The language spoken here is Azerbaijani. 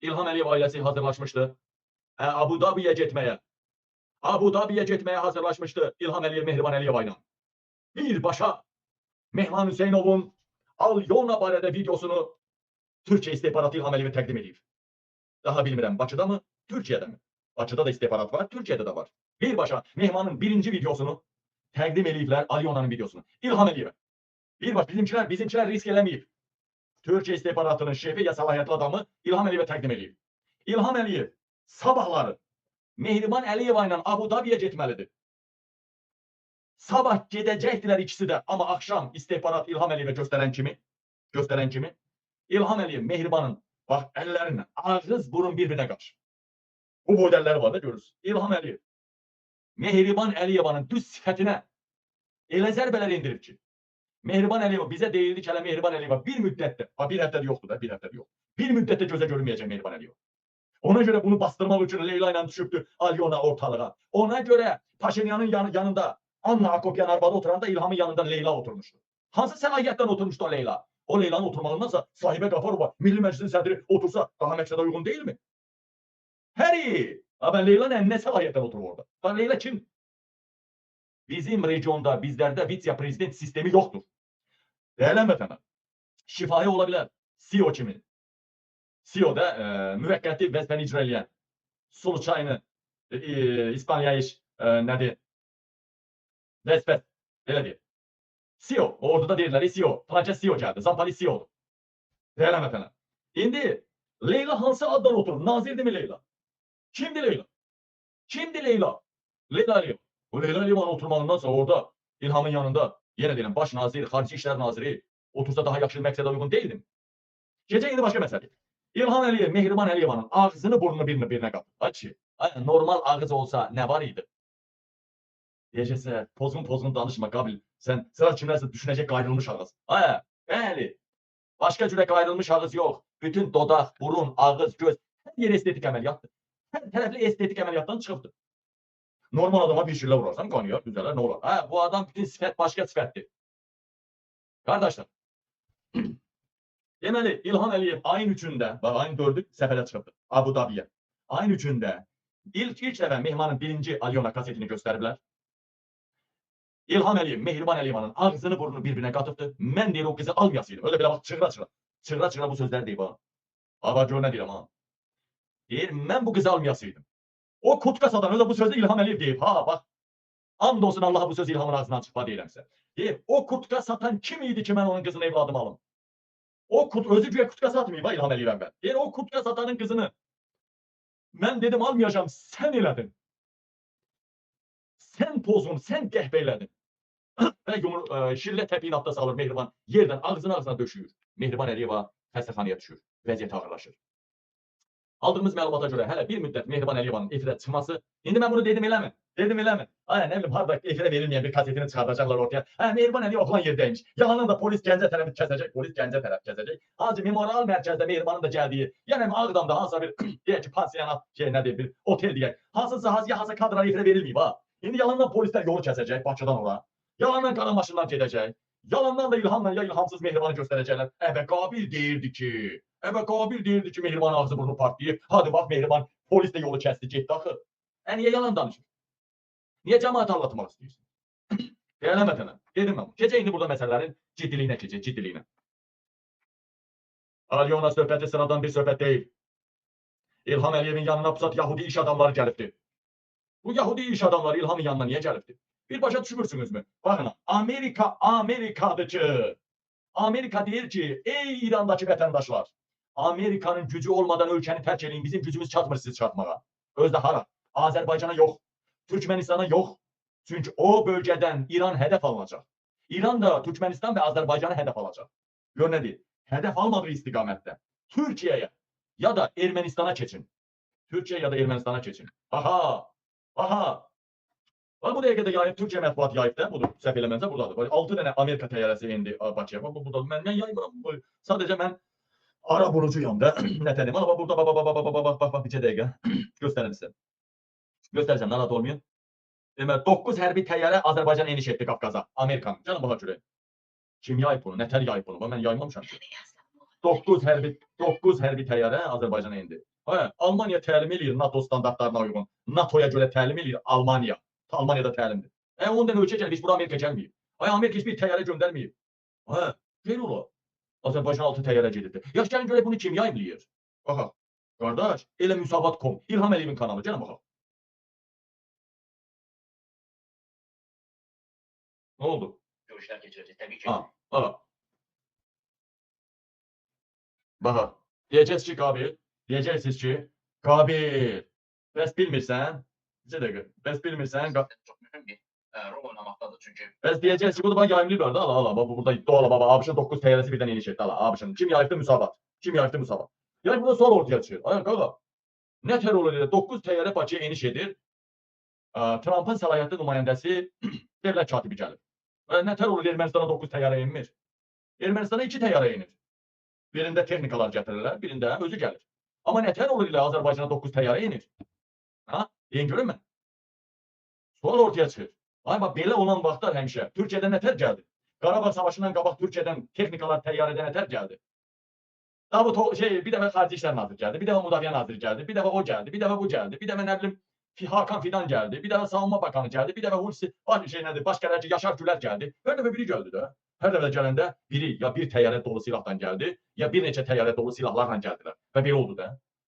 İlham Əliyev ailəsi hazırlaşmışdı. Abu Dhabi'yə getməyə. Abu Dhabi'yə getməyə hazırlaşmışdı İlham Əliyev Mehriban Əliyeva ilə. Birbaşa Mehman Hüseynovun Alyona barədə videosunu Türkiyə istihbaratı İlham Əliyevə təqdim edib. Daha bilmirəm, Bakıda mı, Türkiyədə mi? Bakıda da istihbarat var, Türkiyədə də var. Birbaşa Mehmanın birinci videosunu təqdim ediblər, Alyona'nın videosunu. İlham Əliyevə. Birbaşa bizimkilər risk eləməyib. Türkiyə istihbaratının şefi ya səlahiyyətli adamı İlham Əliyevə təqdim edib. İlham Əliyev sabahları Mehriban Əliyeva ilə Abu Dhabi'yə getməlidir. Sabah gedəcəkdilər ikisi də, amma axşam istihbarat İlham Əliyevə göstərən kimi İlham Əliyev Mehribanın bax əllərinlə ağız burun bir-birinə qarşı. Bu boyda əlləri var da görürsünüz. İlham Əliyev Mehriban Əliyevanın düz sifətinə elə zərbələr endirib ki, Mehriban Əliyeva bizə deyildi ki, hələ Mehriban Əliyeva bir müddətdə, bir həftədə yoxdur da, bir həftədə yox. Bir müddətdə gözə görünməyəcək Mehriban Əliyeva. Ona görə bunu bastırmaq üçün Leyla ilə düşübdü Alyona ortalığa. Ona görə Paşinyanın yanında Anna Akopyan arvadı oturanda İlhamın yanında Leyla oturmuşdu. Hansı səlahiyyətdən oturmuşdu o Leyla? O Leyla'nın oturmağındansa Sahibə Qafarova Milli Məclisin sədri otursa daha məqsədə uyğun deyilmi? Həri! Ben Leyla'nın nə səlahiyyətdən oturur orada? Bak Leyla kim? Bizim regionda, bizlərdə vitse-prezident sistemi yoxdur. Değerli vətəndaşlar, şifahi ola bilər. CEO kimi. CEO da müvəqqəti vəzifəni icra edən. Случайно İspaniya iş nədir? Vəzifət. Belə deyil. CEO. Orada da deyirlər CEO. Franca CEO gəldi. Zampali CEO'dur. Değerli vətəndaşlar. İndi Leyla hansı addan oturur? Nazirdir mi Leyla? Kimdir Leyla? Kimdir Leyla? Leyla Aliyev. Bu Leyla Aliyev'in oturmağındansa orada İlhamın yanında yenə deyirəm baş nazir, xarici işlər naziri otursa daha yaxşı məqsədə uyğun deyildim. Gecə indi başqa məsələ. İlham Əliyev, Mehriban Əliyevanın ağzını burnunu birinə qatır. Açı. Normal ağız olsa nə var idi? Deyəcəksə, pozğun danışma Qabil. Sən sıra kimlərsə düşünəcək qayrılmış ağız. Bəli. Başqa cürə qayrılmış ağız yox. Bütün dodaq, burun, ağız, göz, hər yer estetik əməliyyatdır. Hər tərəfli estetik əməliyyatdan çıxıbdır. Normal adama bir şirlə vurarsan, qanıyor, düzələr, nə olar? Bu adam bütün sifət başqa sifətdir. Qardaşlar, deməli, İlham Əliyev ayın 3-də, ayın 4-ü səfərə çıxıbdır, Abu Dhabi'yə. Ayın 3-də ilk dəfə Mehmanın birinci Alyona kasetini göstəriblər. İlham Əliyev, Mehriban Əliyevanın ağzını burnunu bir-birinə qatıbdır. Mən deyir, o qızı almayasıydım. Öyle belə bax, çıra bu sözlər deyib ha. Aba gör nə deyirəm ha. Deyir, mən bu qızı almayasıydım. O kutka satan öyle bu sözü İlham Əliyev deyib. Bak. Andolsun Allah'a bu söz İlhamın ağzından çıxma deyirəmsə. Deyib, o kutka satan kim idi ki mən onun qızını evladım alım? O özü güya kutka satmayıb İlham Əliyevəm mən. Deyir, o kutka satanın qızını mən dedim almayacağım, sən elədin. Sən pozun, sən qəhbə elədin. Və şillə təpiyin altda salır Mehriban. Yerdən ağzına döşüyür. Mehriban Əliyeva xəstəxanaya düşür. Vəziyyət ağırlaşır. Aldığımız məlumata görə hələ bir müddət Mehriban Əliyevanın efirə çıxması. İndi mən bunu dedim eləmi? Dedim eləmi? Nə bilim, harada efirə verilməyən bir kasetini çıxardacaqlar ortaya. Mehriban Əliyev falan yerdəymiş. Yalandan da polis Gəncə tərəfi kəsəcək. Hacı Memorial mərkəzdə Mehribanın da gəldiyi, yəni Ağdamda hansısa bir deyək ki, pansionat nədir, bir otel deyək. Hansısa kadrlar efirə verilməyib ha. İndi yalandan polislər yolu kəsəcək Bakıdan ora. Yalandan qara maşınlar gedəcək. Yalandan da İlhamla ya İlhamsız Mehribanı göstərəcəklər. Qabil deyirdi ki, Mehriban ağzı burnu partlayıb. Hadi bax Mehriban polis də yolu kəsdi, getdi axı. Niyə yalan danışır? Niyə cəmaat anlatmaq istəyirsin? Deyələm vətənə. Dedim mən. Gecə indi burada məsələlərin ciddiliyinə keçəcək, ciddiliyinə. Alyona söhbəti sıradan bir söhbət deyil. İlham Əliyevin yanına pusat Yahudi iş adamları gəlibdir. Bu Yahudi iş adamları İlhamın yanına niyə gəlibdir? Birbaşa düşmürsünüzmü? Baxın, Amerikadır ki. Amerika deyir ki, ey İrandakı vətəndaşlar, Amerikanın gücü olmadan ölkəni tərk edin, bizim gücümüz çatmır sizi çatmağa. Özdə hara? Azərbaycana yox, Türkmenistana yox. Çünki o bölgədən İran hədəf alınacaq. İran da Türkmenistan və Azərbaycanı hədəf alacaq. Gör nə deyir? Hədəf almadığı istiqamətdə Türkiyəyə ya da Ermənistana keçin. Türkiyə ya da Ermənistana keçin. Aha. Bu dəqiqədə yayıb, Türkiyə mətbuat yayıb da, budur, səhv eləməmsə buradadır. 6 dənə Amerika təyyarəsi indi Bakıya. Burada mən yaymıram. Sadəcə mən ara burucuyam da. Nətənim. Amma burada bax, bir dəqiqə. Göstərim sizə. Göstərəcəm, narahat olmayın. Demək, 9 hərbi təyyarə Azərbaycan eniş etdi Qafqaza. Amerikanın. Canım baxa görə. Kim yayıb bunu? Nətər yayıb bunu? Mən yaymamışam ki. 9 hərbi təyyarə Azərbaycana indi. Hə, Almaniya təlim eləyir NATO standartlarına uyğun. NATOya görə təlim eləyir Almaniya. Almaniyada təlimdir. Ondan ölkə gəlib, heç bura Amerika gəlməyib. Amerika heç bir təyyarə göndərməyib. Hə, xeyr ola. Azərbaycan 6 təyyarə gedirdi. Yaş gəlin görək bunu kim yayımlayır? Baxaq. Qardaş, elə Müsavat.com, İlham Əliyevin kanalı. Gəlin baxaq. Nə oldu? Görüşlər keçirəcək, təbii ki. Ha, baxaq. Baxaq. Deyəcəksiniz ki, Qabil, bəs bilmirsən? Bir dəqiqə, bəs bilmirsən? Çox mühüm bir rol oynamaktadır çünki. Bəs deyəcəksiniz ki, bunu bana yayımlayırlar da, ala, burada iddialı baba, ABC-nin 9 təyyarəsi birdən eniş etdi, ala, ABC-nin. Kim yayıbdı Müsavat? Kim yayıbdı Müsavat? Yəni burada sual ortaya çıxır. Ay, qaqa, nə terror edir? 9 təyyarə Bakıya eniş edir. Trump'ın səlahiyyətli nümayəndəsi devlət katibi gəlir. Nə terror edir? Ermənistana 9 təyyarə inmir. Ermənistana 2 təyyarə inir. Birində texnikalar gətirirlər, birində özü gəlir. Amma nə terror edir? Azərbaycana 9 təyyarə inir. Ha? Deyin görün mən. Sual ortaya çıxır. Ay, bax, belə olan vaxtlar həmişə Türkiyədən nətər gəldi? Qarabağ savaşından qabaq Türkiyədən texnikalar, təyyarədən nətər gəldi? Bir dəfə Xarici İşlər Naziri gəldi, bir dəfə Müdafiə Naziri gəldi, bir dəfə o gəldi, bir dəfə bu gəldi, bir dəfə nə bilim Hakan Fidan gəldi, bir dəfə Savunma Bakanı gəldi, bir dəfə Hulusi, baş qərarcı Yaşar Gülər gəldi. Hər dəfə biri gəldi də. Hər dəfə gələndə biri ya bir təyyarə dolu silahdan gəldi, ya bir neçə təyyarə dolu silahlarla gəldilər. Və belə oldu da.